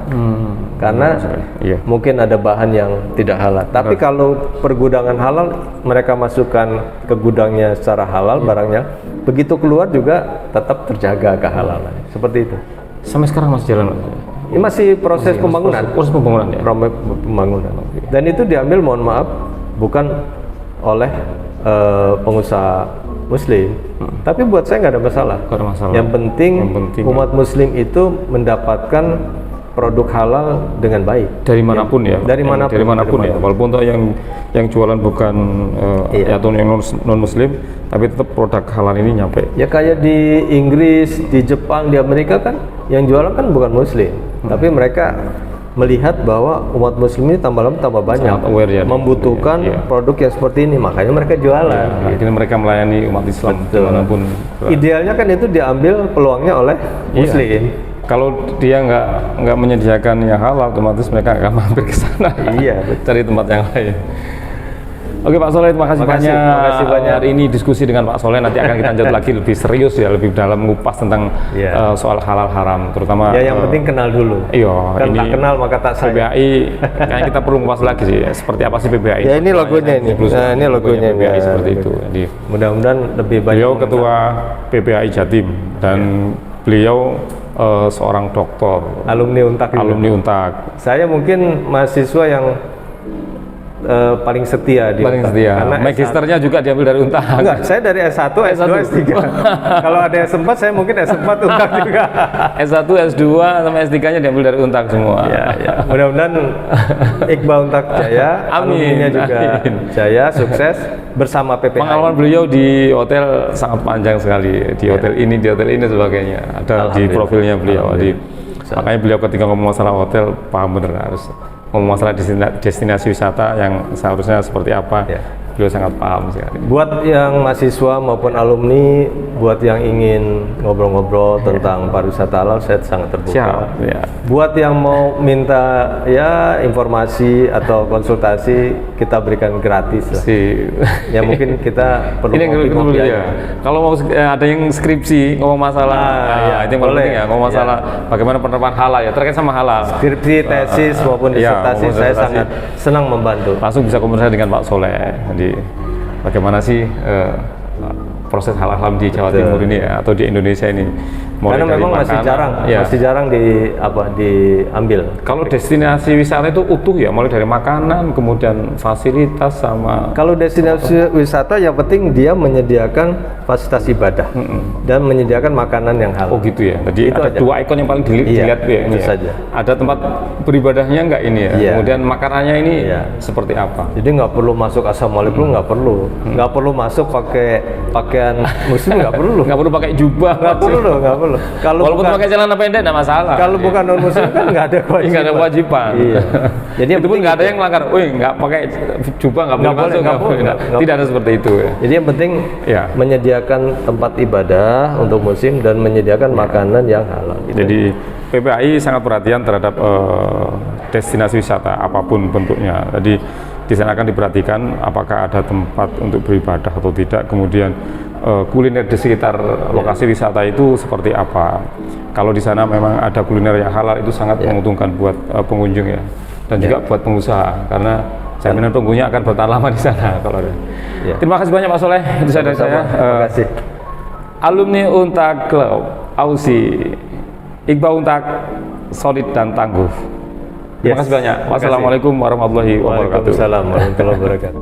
karena mungkin ada bahan yang tidak halal. Tapi kalau pergudangan halal, mereka masukkan ke gudangnya secara halal barangnya, begitu keluar juga tetap terjaga kehalalan. Seperti itu. Sampai sekarang masih jalan? Ini masih proses pembangunan. Proses pembangunan ya. Pembangunan. Dan itu diambil, mohon maaf, bukan oleh pengusaha Muslim, tapi buat saya nggak ada masalah. Yang penting umat Muslim itu mendapatkan produk halal dengan baik. Dari manapun ya. Dari manapun ya. Walaupun toh yang jualan bukan atau yang non Muslim, tapi tetap produk halal ini nyampe. Ya kayak di Inggris, di Jepang, di Amerika kan yang jualan kan bukan Muslim, tapi mereka melihat bahwa umat muslim ini tambah lama tambah banyak, membutuhkan produk yang seperti ini, makanya mereka jualan. Akhirnya mereka melayani umat Islam dimanapun. Idealnya kan itu diambil peluangnya oleh muslim. Kalau dia nggak menyediakan yang halal, otomatis mereka akan mampir ke sana. Cari tempat yang lain. Oke Pak Soleh, terima kasih banyak. Hari ini diskusi dengan Pak Soleh, nanti akan kita lanjut lagi lebih serius ya, lebih dalam mengupas tentang soal halal haram, terutama. Ya yang penting kenal dulu. Iya. Kan tak kenal maka tak sayang. PBAI, kayaknya kita perlu mengupas lagi sih, seperti apa sih PBAI? Ya ini logonya ini. Nah, ini logonya PBAI seperti itu. Jadi mudah-mudahan lebih banyak. Beliau ketua PBAI Jatim dan beliau seorang doktor, alumni Untak. alumni Untak. Saya mungkin mahasiswa yang paling setia di Paling Untak. setia. Karena Magisternya juga diambil dari Untak. enggak, saya dari S1, S2, S3. Kalau ada S4, saya mungkin S4 Untak juga. S1, S2 sama S3-nya diambil dari Untak semua. Ya. Mudah-mudahan Iqbal Untak jaya, Amin, alumninya juga amin. jaya, sukses bersama PPHI. Pengalaman beliau di hotel sangat panjang sekali, di hotel ini, di hotel ini sebagainya. Ada di Alhamdulillah. profilnya beliau. Makanya beliau ketika ngomong masalah hotel paham bener, harus ngomong masalah destinasi wisata yang seharusnya seperti apa. Ya. Beliau sangat paham sekali. Buat yang mahasiswa maupun alumni, buat yang ingin ngobrol-ngobrol tentang pariwisata halal, saya sangat terbuka. Siap, ya. Buat yang mau minta ya informasi atau konsultasi, kita berikan gratis lah. Ya mungkin kita perlu Ini yang ngopi-ngopi dulu aja. ya. Kalau mau ada yang skripsi ngomong masalah, ya, itu yang paling boleh. penting ya, ngomong masalah bagaimana penerapan halal ya, terkait sama halal. Skripsi, tesis maupun Iya, disertasi, maupun saya disertasi. sangat senang membantu. Langsung bisa komunikasi dengan Pak Soleh. Jadi bagaimana sih proses halal di Jawa Betul. Timur ini ya, atau di Indonesia ini? Mulai Karena dari memang masih makanan, ya. jarang diambil. Kalau destinasi wisata itu utuh ya, mulai dari makanan, kemudian fasilitas sama. Kalau destinasi wisata yang penting dia menyediakan fasilitas ibadah dan menyediakan makanan yang halal. Oh gitu ya. Jadi Itu ada aja. dua ikon yang paling Iya, dilihat ya, ini itu ya. saja. Ada tempat beribadahnya nggak ini ya. Iya. Kemudian makanannya ini Iya. seperti apa? Jadi nggak perlu masuk assalamualaikum, nggak perlu, nggak perlu masuk pakai pakaian muslim, nggak perlu, Nggak perlu pakai jubah. nggak perlu, nggak perlu. Kalau Walaupun bukan, pakai celana pendek nggak masalah. kalau bukan non muslim kan nggak ada kewajiban. Nggak ada kewajiban. Iya. Jadi yang itu pun penting nggak ada yang melanggar. Wih, nggak pakai jubah nggak boleh Nggak boleh, masuk. nggak boleh, nggak Tidak ada seperti itu ya. Jadi yang penting Ya. menyediakan tempat ibadah untuk muslim dan menyediakan makanan yang halal. Gitu. Jadi PPHI sangat perhatian terhadap destinasi wisata apapun bentuknya. Jadi di sana akan diperhatikan apakah ada tempat untuk beribadah atau tidak. Kemudian kuliner di sekitar lokasi wisata itu seperti apa. Kalau di sana memang ada kuliner yang halal itu sangat menguntungkan buat pengunjung ya, dan juga buat pengusaha karena jaminan pengunjungnya akan bertahan lama di sana kalau ada. Ya. Terima kasih banyak Pak Soleh. Itu dari saya. Terima kasih. Alumni Untak Club Ausi, Iqbal Untak solid dan tangguh. Terima Yes. kasih banyak. Terima kasih. Wassalamualaikum warahmatullahi wabarakatuh. Waalaikumsalam warahmatullahi wabarakatuh.